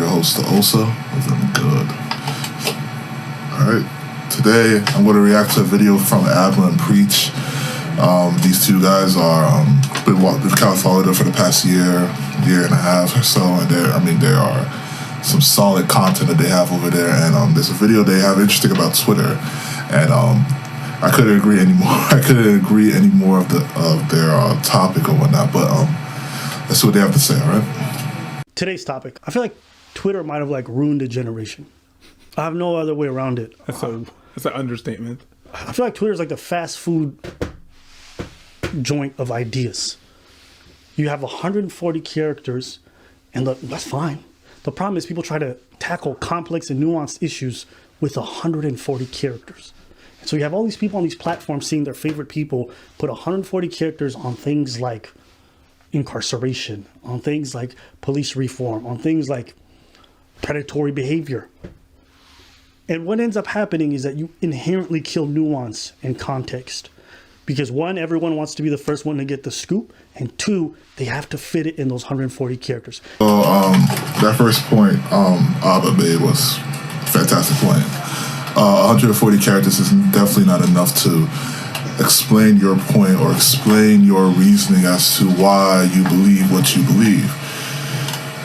your host, the Osa. I'm good. Alright, today I'm going to react to a video from Abba and Preach. These two guys are been kind of followed them for the past year and a half or so, and there are some solid content that they have over there. And there's a video they have interesting about Twitter, and I couldn't agree anymore. I couldn't agree any more of their topic or whatnot. But let's see what they have to say. All right. Today's topic. I feel like Twitter might have ruined a generation. I have no other way around it. That's an understatement. I feel like Twitter is like the fast food joint of ideas. You have 140 characters, and that's fine. The problem is people try to tackle complex and nuanced issues with 140 characters. And so you have all these people on these platforms seeing their favorite people put 140 characters on things like incarceration, on things like police reform, on things like predatory behavior. And what ends up happening is that you inherently kill nuance and context. Because one, everyone wants to be the first one to get the scoop, and two, they have to fit it in those 140 characters. So that first point Abba made was a fantastic point. 140 characters is definitely not enough to explain your point or explain your reasoning as to why you believe what you believe.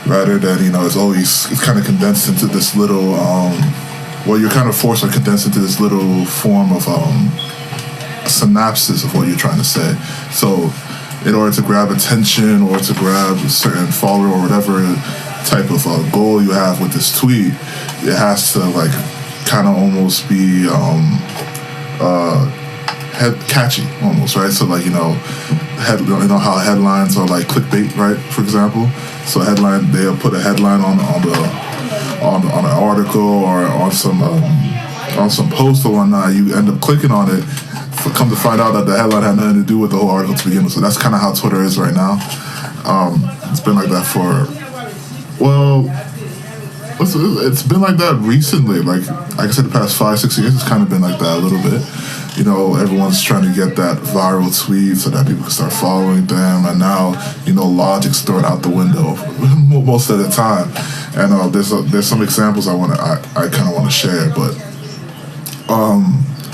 Rather than, it's kind of condensed into this little, you're kind of forced to condense into this little form of synopsis of what you're trying to say. So in order to grab attention or to grab a certain follower or whatever type of goal you have with this tweet, it has to kind of almost be catchy almost, right? So how headlines are like clickbait, right? For example, so they'll put a headline on an article or on some post or whatnot. You end up clicking on it. Come to find out that the headline had nothing to do with the whole article to begin with. So that's kind of how Twitter is right now. It's been like that it's been like that recently. Like I said, the past 5-6 years, it's kind of been like that a little bit. Everyone's trying to get that viral tweet so that people can start following them. And now, logic's thrown out the window most of the time. And there's some examples I kind of want to share, but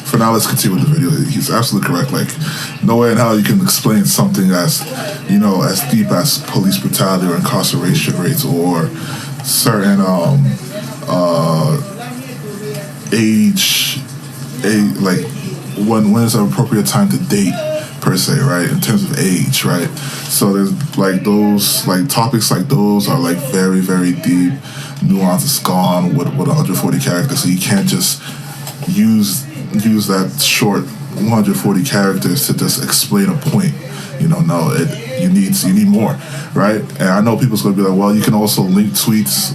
for now, let's continue with the video. He's absolutely correct. No way in hell you can explain something as deep as police brutality or incarceration rates or certain when is an appropriate time to date per se, right? In terms of age, right? So there's those topics like those are very, very deep. Nuance is gone with 140 characters, so you can't just use that short 140 characters to just explain a point. You need more, right? And I know people's gonna be like, well, you can also link tweets,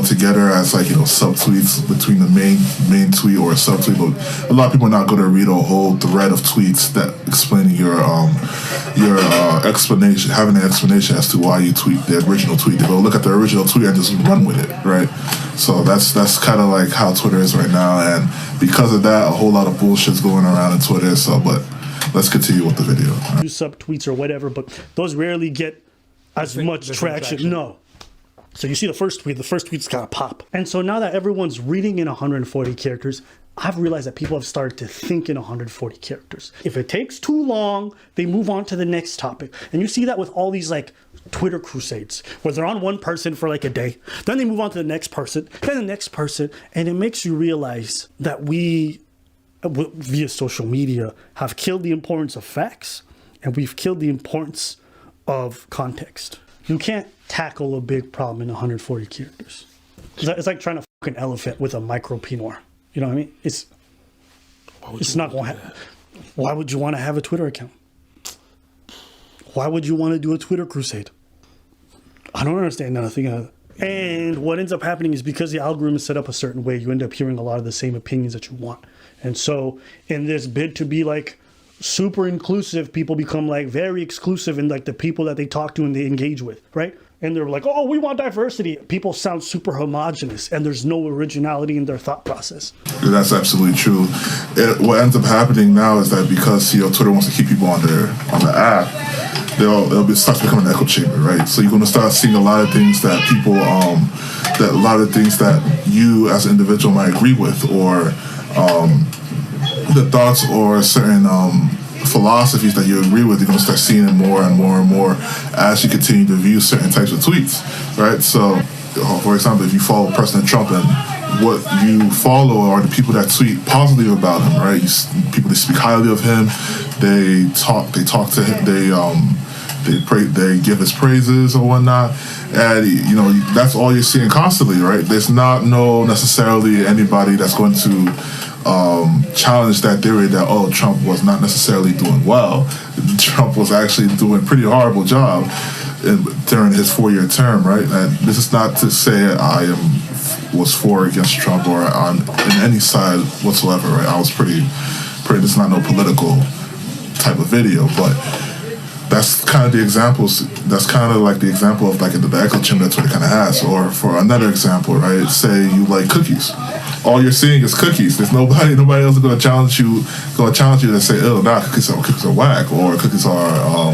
together as subtweets between the main tweet or a subtweet. But a lot of people are not gonna read a whole thread of tweets that explaining your explanation, having an explanation as to why you tweet the original tweet. They go look at the original tweet and just run with it, right? So that's kind of how Twitter is right now, and because of that, a whole lot of bullshit's going around on Twitter. But let's continue with the video. Right? Do subtweets or whatever, but those rarely get as much traction. No. So you see the first tweet's kind of pop. And so now that everyone's reading in 140 characters, I've realized that people have started to think in 140 characters. If it takes too long, they move on to the next topic. And you see that with all these Twitter crusades, where they're on one person for a day, then they move on to the next person, then the next person, and it makes you realize that we, via social media, have killed the importance of facts, and we've killed the importance of context. You can't tackle a big problem in 140 characters. It's like trying to fuck an elephant with a micro Pinot. You know what I mean? It's not going to happen. Why would you want to have a Twitter account? Why would you want to do a Twitter crusade? I don't understand nothing. And what ends up happening is because the algorithm is set up a certain way, you end up hearing a lot of the same opinions that you want. And so in this bid to be super inclusive, people become very exclusive in the people that they talk to and they engage with, right? And they're like, oh, we want diversity. People sound super homogenous and there's no originality in their thought process. That's absolutely true. What ends up happening now is that because Twitter wants to keep people on the app, they'll start to become an echo chamber, right? So you're going to start seeing a lot of things that people that a lot of things that you as an individual might agree with, or the thoughts or certain philosophies that you agree with, you're going to start seeing it more and more and more as you continue to view certain types of tweets, right? So, for example, if you follow President Trump and what you follow are the people that tweet positive about him, right? People that speak highly of him, they talk to him, they give his praises or whatnot, and that's all you're seeing constantly, right? There's not necessarily anybody that's going to challenge that theory that Trump was not necessarily doing well. Trump was actually doing a pretty horrible job during his 4-year term, right? And this is not to say I was for or against Trump or on in any side whatsoever, right? I was pretty. This is not no political type of video, but that's kind of the examples. That's kind of like the example of like the echo chamber that Twitter kind of has. Or for another example, right? Say you like cookies. All you're seeing is cookies. There's nobody else is going to challenge you. To say, cookies are whack, or cookies are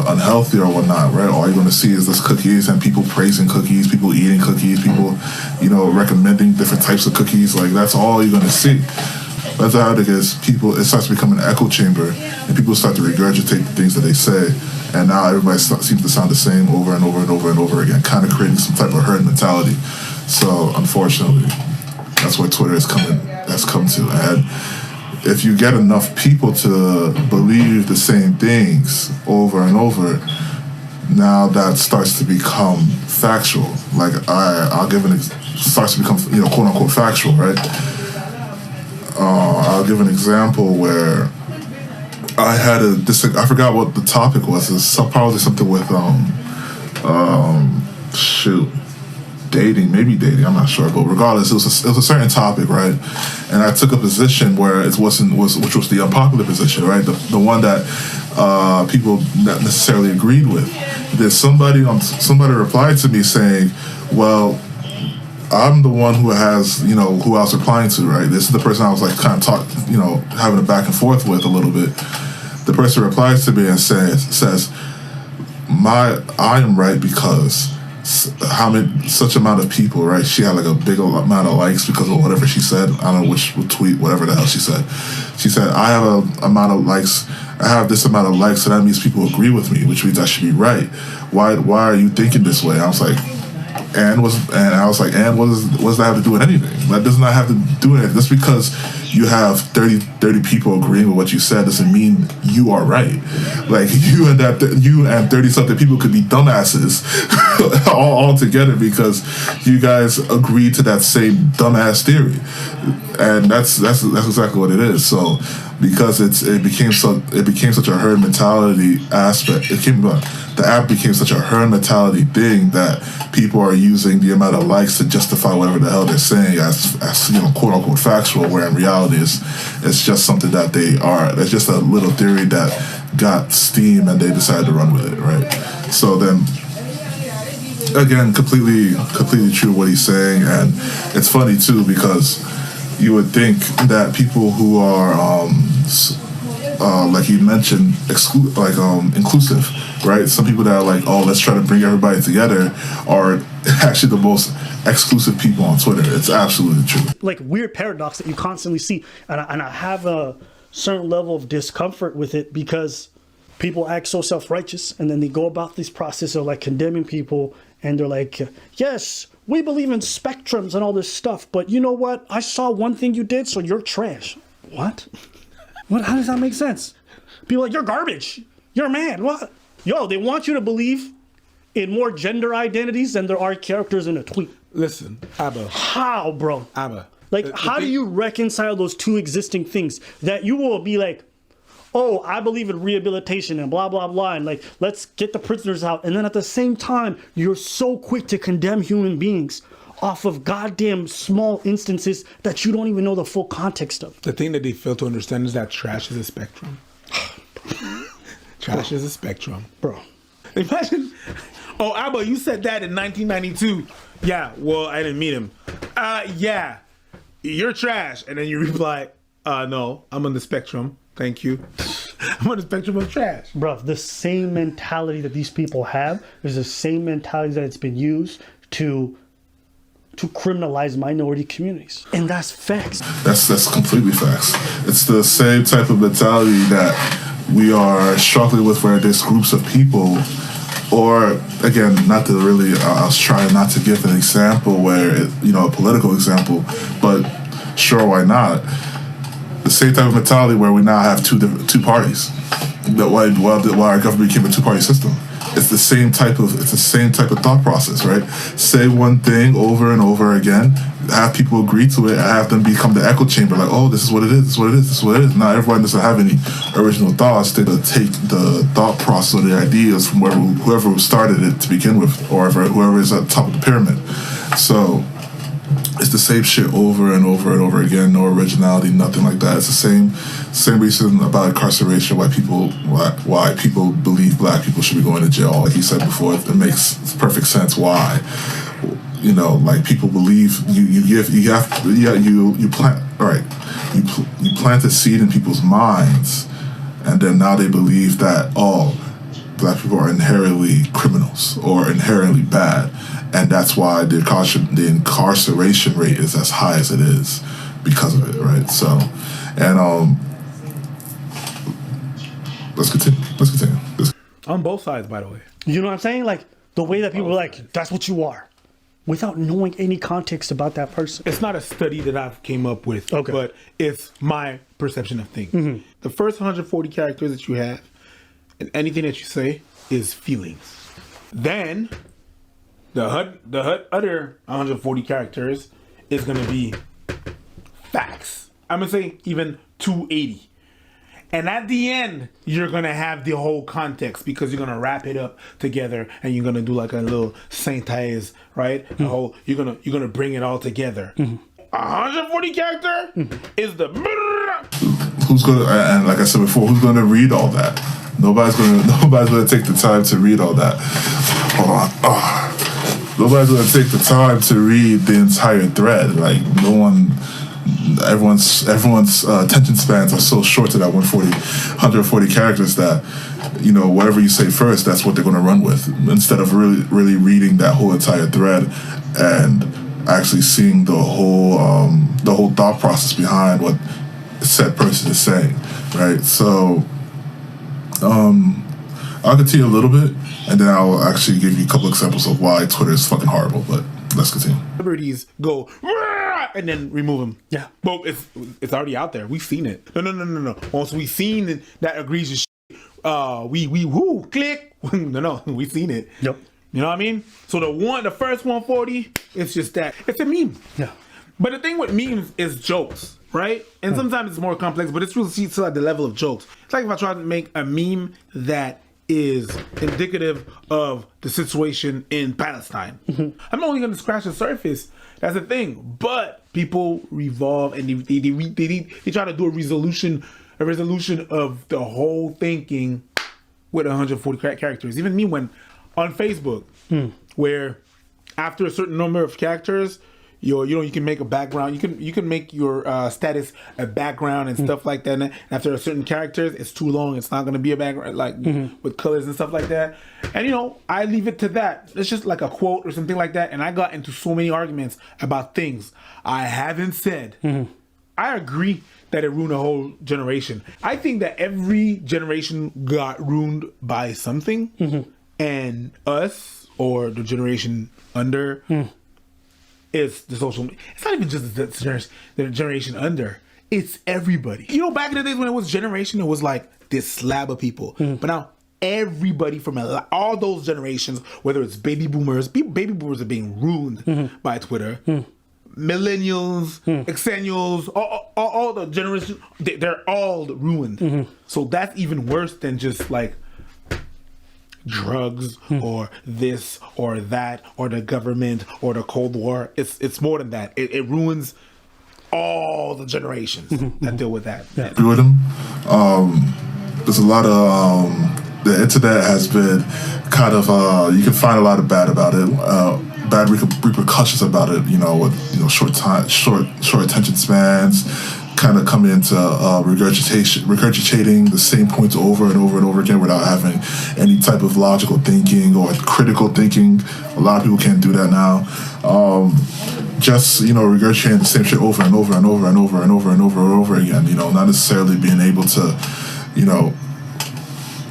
unhealthy or whatnot, right? All you're going to see is this cookies and people praising cookies, people eating cookies, people, recommending different types of cookies. Like that's all you're going to see. That's how it is. It starts to become an echo chamber, and people start to regurgitate the things that they say, and now everybody seems to sound the same over and over and over and over again, kind of creating some type of herd mentality. So unfortunately, that's what Twitter has come to. And if you get enough people to believe the same things over and over, now that starts to become factual. Like starts to become quote unquote factual, right? I'll give an example where I had I forgot what the topic was. It's probably something with dating, I'm not sure, but regardless, it was a certain topic, right? And I took a position where which was the unpopular position, right? The one that people not necessarily agreed with. There's somebody replied to me saying, well, I'm the one who has, who I was replying to, right? This is the person I was like kind of having a back and forth with a little bit. The person replies to me and says, I am right because such amount of people, right? She had like a big amount of likes because of whatever she said. I don't know which tweet, whatever the hell she said. She said, I have I have this amount of likes, so that means people agree with me, which means I should be right. Why are you thinking this way? I was like, and what does that have to do with anything? That does not have to do with anything. Just because you have 30 people agreeing with what you said doesn't mean you are right. Like you and 30-something people could be dumbasses all together because you guys agreed to that same dumbass theory, and that's exactly what it is. So because it became such a herd mentality aspect. The app became such a herd mentality thing that people are using the amount of likes to justify whatever the hell they're saying as quote unquote factual, where in reality it's just something that they are. It's just a little theory that got steam and they decided to run with it, right? So then again, completely true what he's saying, and it's funny too because you would think that people who are like you mentioned, inclusive, right? Some people that are like, let's try to bring everybody together, are actually the most exclusive people on Twitter. It's absolutely true. Like weird paradox that you constantly see, and I have a certain level of discomfort with it because people act so self-righteous, and then they go about this process of like condemning people, and they're like, yes, we believe in spectrums and all this stuff, but you know what? I saw one thing you did, so you're trash. What? How does that make sense? People are like, you're garbage. You're mad. What? Yo, they want you to believe in more gender identities than there are characters in a tweet. Listen, Abba. How, bro? Abba. Like, how do you reconcile those two existing things? That you will be like, oh, I believe in rehabilitation and blah, blah, blah, and like, let's get the prisoners out. And then at the same time, you're so quick to condemn human beings off of goddamn small instances that you don't even know the full context of. The thing that they fail to understand is that trash is a spectrum. Trash is a spectrum. Bro. Imagine, Abba, you said that in 1992. Yeah, well, I didn't meet him. Yeah, you're trash. And then you reply, no, I'm on the spectrum. Thank you. I'm on the spectrum of trash. Bro, the same mentality that these people have is the same mentality that it's been used to criminalize minority communities. And that's facts. That's completely facts. It's the same type of mentality that we are struggling with where there's groups of people, or again, not to really, I was trying not to give an example where, a political example, but sure, why not? The same type of mentality where we now have two parties. Why our government became a two-party system. It's the same type of thought process, right? Say one thing over and over again, have people agree to it, and have them become the echo chamber. Like, oh, this is what it is. This is what it is. This is what it is. Not everyone doesn't have any original thoughts. They take the thought process or the ideas from whoever started it to begin with, or whoever is at the top of the pyramid. So it's the same shit over and over and over again. No originality, nothing like that. It's the same reason about incarceration. Why people believe black people should be going to jail. Like you said before, it makes perfect sense. Why? Like people believe you plant a seed in people's minds, and then now they believe that black people are inherently criminals or inherently bad. And that's why the incarceration rate is as high as it is because of it, right? So, and let's continue. On both sides, by the way. You know what I'm saying? Like, the way that people are like, that's what you are, without knowing any context about that person. It's not a study that I've came up with, but it's my perception of things. Mm-hmm. The first 140 characters that you have, and anything that you say, is feelings. Then the other 140 characters is going to be facts. I'm going to say even 280. And at the end, you're going to have the whole context, because you're going to wrap it up together, and you're going to do like a little synthesize, right? Mm-hmm. You're going to bring it all together. Mm-hmm. 140 character is the... Who's going to, and like I said before, who's going to read all that? Nobody's going to take the time to read all that. Hold on. Nobody's going to take the time to read the entire thread. Like, everyone's attention spans are so short to that 140 characters that, whatever you say first, that's what they're going to run with, instead of really reading that whole entire thread and actually seeing the whole thought process behind what said person is saying, right? So I'll continue a little bit, and then I'll actually give you a couple examples of why Twitter is fucking horrible, but let's continue. Celebrities go and then remove them. Yeah. Well, it's already out there. We've seen it. No. Once we've seen that egregious shit, we click. No, we've seen it. Yep. You know what I mean? So the first 140, it's just that. It's a meme. Yeah. But the thing with memes is jokes, right? And sometimes it's more complex, but it's really still at the level of jokes. It's like if I try to make a meme that is indicative of the situation in Palestine. Mm-hmm. I'm only going to scratch the surface. That's the thing. But people revolve, and they try to do a resolution of the whole thinking with 140 characters. Even me, when on Facebook, where after a certain number of characters, you can make a background. You can make your status a background and stuff like that. And after a certain characters, it's too long. It's not going to be a background with colors and stuff like that. And I leave it to that. It's just like a quote or something like that. And I got into so many arguments about things I haven't said. Mm-hmm. I agree that it ruined a whole generation. I think that every generation got ruined by something, and us or the generation under. It's the social media. It's not even just the generation under. It's everybody. Back in the days when it was generation, it was like this slab of people. But now everybody from all those generations, whether it's baby boomers are being ruined by Twitter. Millennials, exennials, all the generations, they're all ruined. So that's even worse than just like drugs or this or that or the government or the Cold War. It's more than that. It ruins all the generations that deal with that. Yeah. Agree with him. There's a lot of the internet has been kind of you can find a lot of bad about it, bad repercussions about it. With short attention spans, kind of come into regurgitating the same points over and over and over again without having any type of logical thinking or critical thinking. A lot of people can't do that now. Just, regurgitating the same shit over and over and over and over and over and over and over again, not necessarily being able to,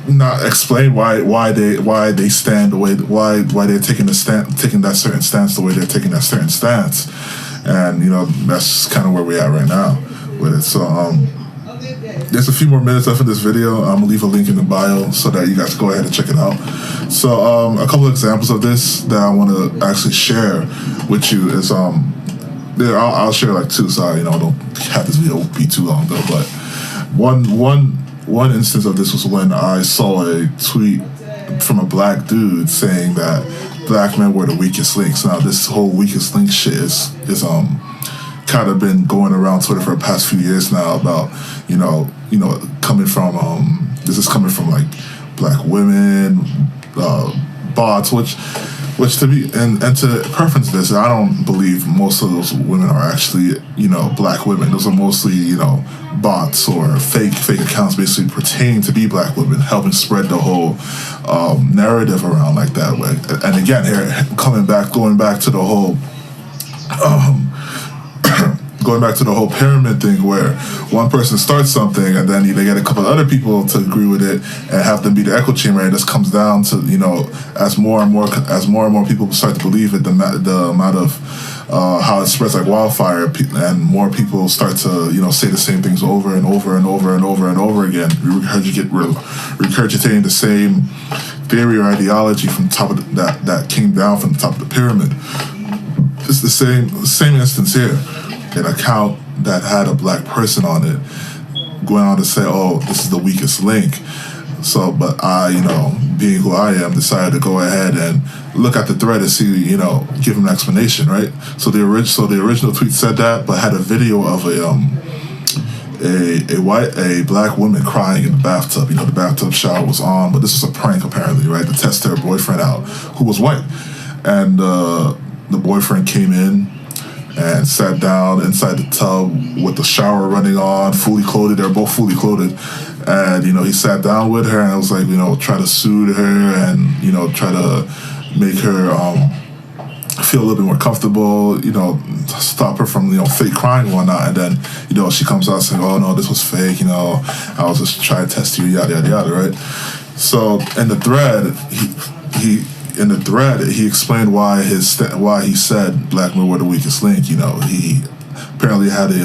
not explain why they stand the way, why they're taking that certain stance the way they're taking that certain stance. And that's kind of where we're at right now with it. So there's a few more minutes left in this video. I'm gonna leave a link in the bio so that you guys go ahead and check it out. So a couple of examples of this that I want to actually share with you is I'll share like two, so I don't have this video be too long though. But one instance of this was when I saw a tweet from a black dude saying that black men were the weakest links. Now this whole weakest link shit is kind of been going around Twitter for the past few years now about coming from this is coming from like black women, bots, which to be and to preference this, I don't believe most of those women are actually black women. Those are mostly bots or fake accounts basically pertaining to be black women, helping spread the whole narrative around like that way. And again, here going back to the whole pyramid thing where one person starts something and then they get a couple of other people to agree with it and have them be the echo chamber, and this comes down to as more and more people start to believe it, the amount of how it spreads like wildfire, and more people start to say the same things over and over and over and over and over again, regurgitating the same theory or ideology from top of that came down from the top of the pyramid. It's the same instance here. An account that had a black person on it going on to say, oh, this is the weakest link. So, but I, being who I am, decided to go ahead and look at the thread and see, give him an explanation, right? So the original tweet said that, but had a video of a black woman crying in the bathtub. The bathtub shower was on, but this was a prank apparently, right? To test their boyfriend out, who was white, and the boyfriend came in and sat down inside the tub with the shower running on, fully clothed. They're both fully clothed. And, he sat down with her and I was like, try to soothe her and, try to make her feel a little bit more comfortable, stop her from, fake crying and whatnot. And then, she comes out saying, oh, no, this was fake, I was just trying to test you, yada, yada, yada, right? So in the thread, he explained why he said black men were the weakest link. He apparently had he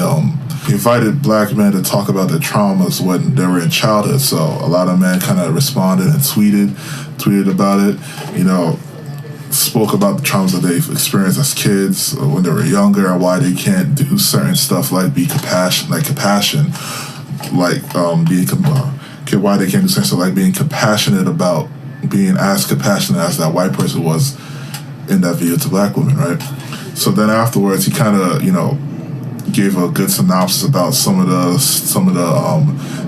invited black men to talk about their traumas when they were in childhood. So a lot of men kind of responded and tweeted about it. Spoke about the traumas that they've experienced as kids when they were younger and why they can't do certain stuff like why they can't do certain stuff like being compassionate about being as compassionate as that white person was in that video to black women, right? So then afterwards, he kind of, gave a good synopsis about some of the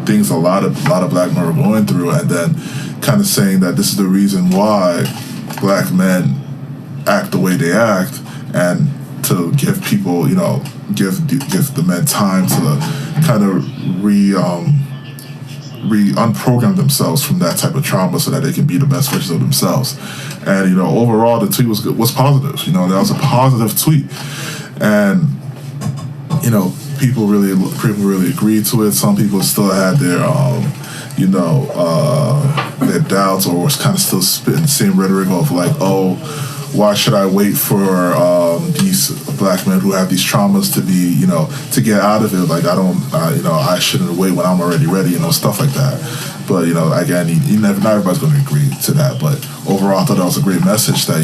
things a lot of black men were going through, and then kind of saying that this is the reason why black men act the way they act, and to give people, give the men time to kind of unprogram themselves from that type of trauma so that they can be the best versions of themselves. And overall the tweet was positive. That was a positive tweet, and people really agreed to it. Some people still had their their doubts, or was kind of still spitting the same rhetoric of like, oh, why should I wait for these black men who have these traumas to be, to get out of it? Like, I shouldn't wait when I'm already ready, stuff like that. But, again, not everybody's going to agree to that. But overall, I thought that was a great message that,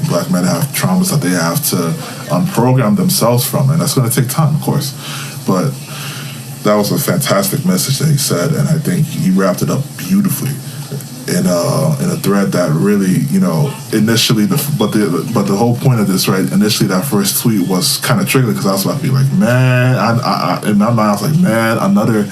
black men have traumas that they have to unprogram themselves from. And that's going to take time, of course. But that was a fantastic message that he said. And I think he wrapped it up beautifully in a thread that really, initially, but the whole point of this, right? Initially, that first tweet was kind of triggering because I was about to be like, man, in my mind, I was like, man, another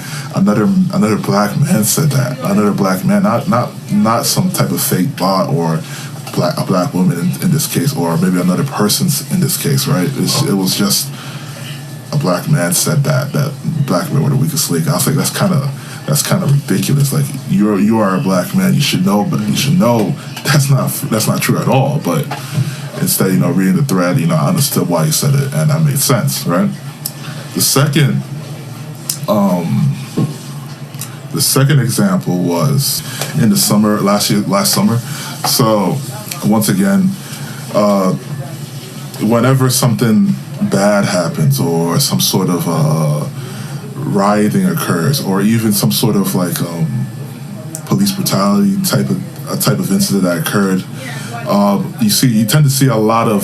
black man said that. Another black man, not some type of fake bot or a black woman in this case, or maybe another person's in this case, right? It was just a a black man said that black men were the weakest link. I was like, that's kind of ridiculous. Like you are a black man, you should know, but you should know that's not true at all. But instead, reading the thread, I understood why he said it, and that made sense, right? The second example was in the summer last summer. So once again, whenever something bad happens or some sort of rioting occurs, or even some sort of like police brutality type of incident that occurred, you tend to see a lot of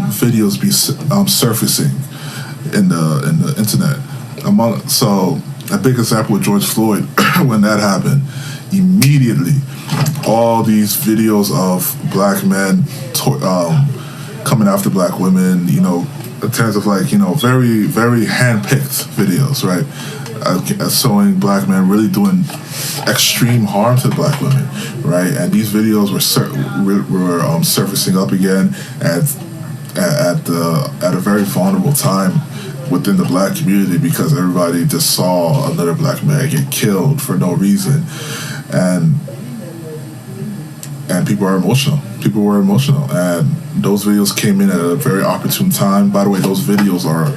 videos be surfacing in the internet. So a big example with George Floyd, when that happened, immediately all these videos of black men coming after black women, in terms of like, very, very hand-picked videos, right? Showing black men really doing extreme harm to black women, right? And these videos were surfacing up again at a very vulnerable time within the black community, because everybody just saw another black man get killed for no reason, and people are emotional. People were emotional, and those videos came in at a very opportune time. By the way, those videos are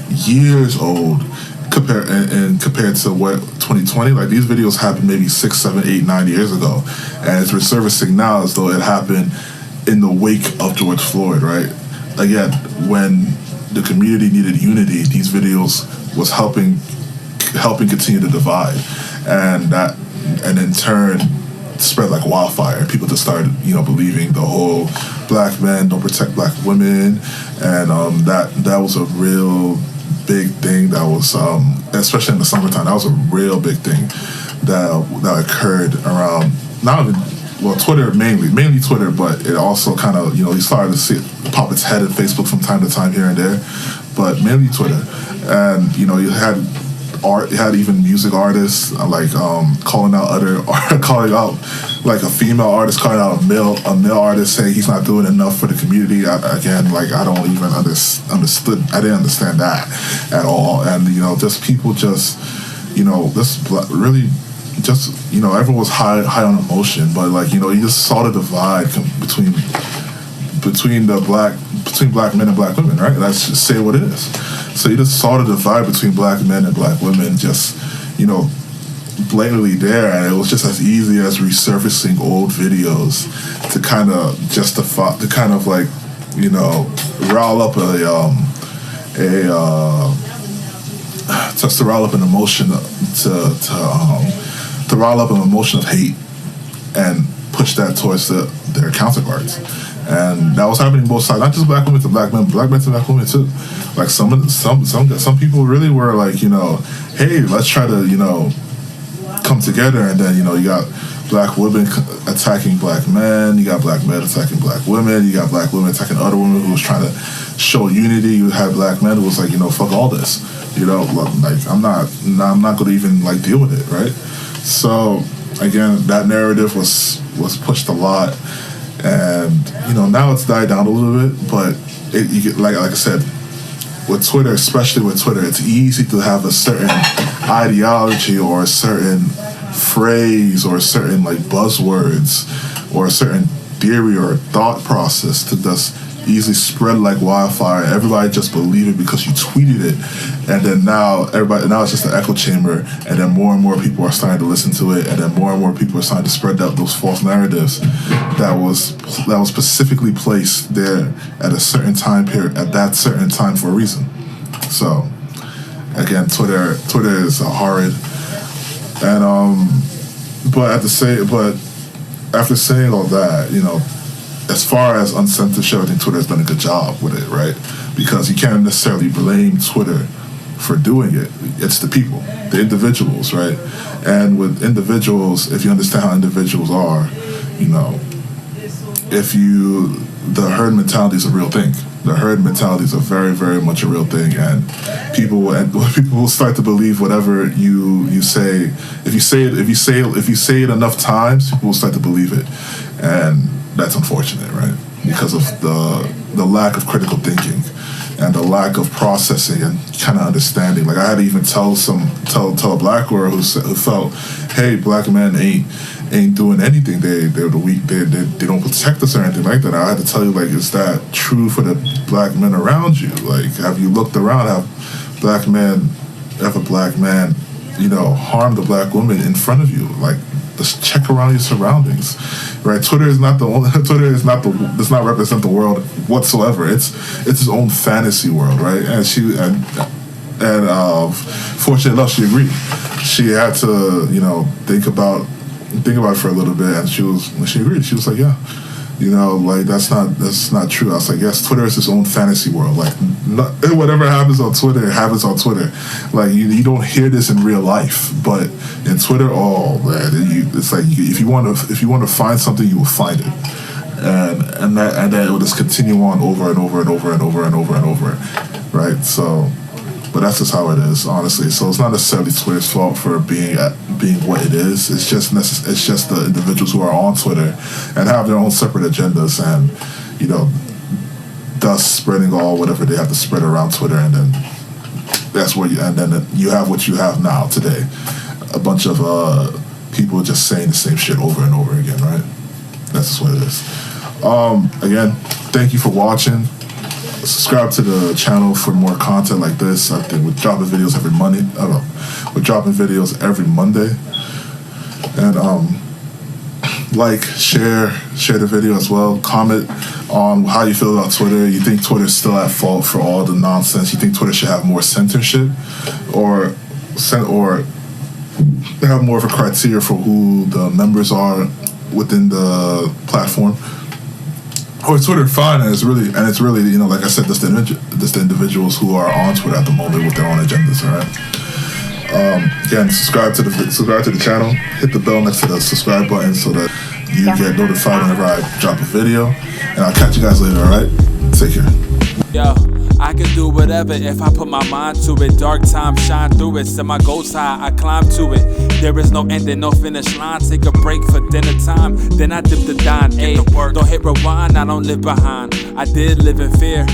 years old compared to what 2020. Like, these videos happened maybe 6, 7, 8, 9 years ago, and it's resurfacing now as though it happened in the wake of George Floyd, right? Again, when the community needed unity, these videos was helping continue to divide, and in turn spread like wildfire. People just started, believing the whole black men don't protect black women, and that was a real big thing. That was especially in the summertime. That was a real big thing that occurred around not even. Well, Twitter mainly Twitter, but it also kind of, you started to see it pop its head at Facebook from time to time here and there, but mainly Twitter. And, you had art, you had even music artists like calling out like a female artist calling out a male artist, saying he's not doing enough for the community. I don't even I didn't understand that at all. And, just people just, really just, everyone was high on emotion, but like, you just saw the divide between black men and black women, right? Let's just say what it is. So you just saw the divide between black men and black women just, blatantly there, and it was just as easy as resurfacing old videos to kind of justify, to kind of like, rile up just to rile up an emotion to rile up an emotion of hate and push that towards their counterparts. And that was happening both sides, not just black women to black men, black men to black women too. Like some people really were like, hey, let's try to, come together. And then, you got black women attacking black men, you got black men attacking black women, you got black women attacking other women who was trying to show unity. You had black men who was like, fuck all this. Like I'm not gonna even like deal with it, right? So again, that narrative was pushed a lot, and now it's died down a little bit. But you get like I said, with Twitter, especially with Twitter, it's easy to have a certain ideology or a certain phrase or a certain like buzzwords or a certain theory or thought process to just easily spread like wildfire. Everybody just believe it because you tweeted it, and then now it's just an echo chamber, and then more and more people are starting to listen to it, and then more and more people are starting to spread out those false narratives that was specifically placed there at a certain time period, at that certain time, for a reason. So again, Twitter is horrid, and but after saying all that, as far as uncensored, I think Twitter has done a good job with it, right? Because you can't necessarily blame Twitter for doing it. It's the people, the individuals, right? And with individuals, if you understand how individuals are, the herd mentality is a real thing. The herd mentality is a very, very much a real thing, and people will start to believe whatever you say. If you say it enough times, people will start to believe it, and that's unfortunate, right? Because of the lack of critical thinking, and the lack of processing and kind of understanding. Like I had to even tell a black girl who felt, hey, black men ain't doing anything. They're the weak. They don't protect us or anything like that. I had to tell you, like, is that true for the black men around you? Like, have you looked around? Have a black man, harmed a black woman in front of you? Like, just check around your surroundings, right? Twitter does not represent the world whatsoever. It's its own fantasy world, right? And fortunate enough, she agreed. She had to, think about it for a little bit, and when she agreed, she was like, yeah, like that's not true. I was like, yes, Twitter is its own fantasy world. Like, whatever happens on Twitter, it happens on Twitter. Like, you don't hear this in real life, but in Twitter, oh man, it's like if you want to find something, you will find it, and then it will just continue on over and over and over and over and over and over, right? So. But that's just how it is, honestly. So it's not necessarily Twitter's fault for being what it is. It's just the individuals who are on Twitter and have their own separate agendas, and thus spreading all whatever they have to spread around Twitter, and then you have what you have now today, a bunch of people just saying the same shit over and over again, right? That's just what it is. Again, thank you for watching. Subscribe to the channel for more content like this. I think we're dropping videos every Monday. We're dropping videos every Monday. And share the video as well. Comment on how you feel about Twitter. You think Twitter's still at fault for all the nonsense? You think Twitter should have more censorship, or have more of a criteria for who the members are within the platform? Or Twitter fine, and it's really, like I said, just the individuals who are on Twitter at the moment with their own agendas. All right. Again, subscribe to the channel. Hit the bell next to the subscribe button so that you get notified whenever I drop a video. And I'll catch you guys later. All right. Take care. Yo, I can do whatever if I put my mind to it. Dark times shine through it. Set my goals high, I climb to it. There is no ending, no finish line. Take a break for dinner time, then I dip the dime. Ayy, don't hit rewind, I don't live behind. I did live in fear.